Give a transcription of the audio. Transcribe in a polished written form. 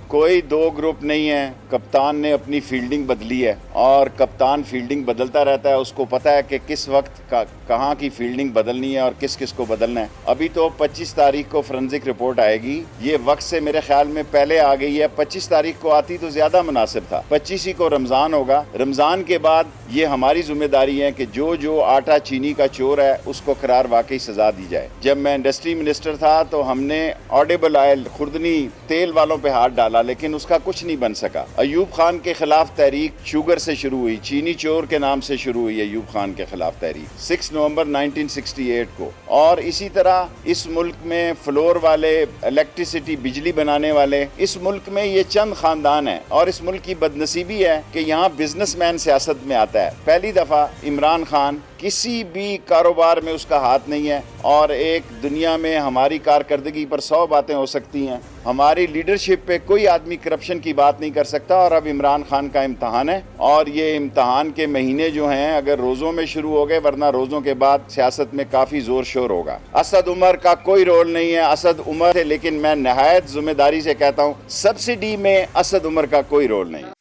کوئی دو گروپ نہیں ہے. کپتان نے اپنی فیلڈنگ بدلی ہے اور کپتان فیلڈنگ بدلتا رہتا ہے. اس کو پتہ ہے کہ کس وقت کہاں کی فیلڈنگ بدلنی ہے اور کس کس کو بدلنا ہے. ابھی تو 25 تاریخ کو فرنزک رپورٹ آئے گی. یہ وقت سے میرے خیال میں پہلے آ گئی ہے. 25 تاریخ کو آتی تو زیادہ مناسب تھا. 25 ہی کو رمضان ہوگا. رمضان کے بعد یہ ہماری ذمہ داری ہے کہ جو آٹا چینی کا چور ہے اس کو قرار واقعی سزا دی جائے. جب میں انڈسٹری منسٹر تھا تو ہم نے آڈیبل آئل خوردنی تیل والوں پہ ہاتھ ڈالا لیکن اس کا کچھ نہیں بن سکا. ایوب خان کے خلاف تحریک شوگر سے شروع ہوئی, چینی چور کے نام سے شروع ہوئی ایوب خان کے خلاف تحریک 6 نومبر 1968 کو. اور اسی طرح اس ملک میں فلور والے, الیکٹریسٹی بجلی بنانے والے, اس ملک میں یہ چند خاندان ہیں. اور اس ملک کی بدنصیبی ہے کہ یہاں بزنس مین سیاست میں آتا ہے. پہلی دفعہ عمران خان کسی بھی کاروبار میں اس کا ہاتھ نہیں ہے. اور ایک دنیا میں ہماری کارکردگی پر 100 باتیں ہو سکتی ہیں, ہماری لیڈرشپ پہ کوئی آدمی کرپشن کی بات نہیں کر سکتا. اور اب عمران خان کا امتحان ہے اور یہ امتحان کے مہینے جو ہیں اگر روزوں میں شروع ہو گئے, ورنہ روزوں کے بعد سیاست میں کافی زور شور ہوگا. اسد عمر کا کوئی رول نہیں ہے. اسد عمر ہے لیکن میں نہایت ذمہ داری سے کہتا ہوں سبسڈی میں اسد عمر کا کوئی رول نہیں.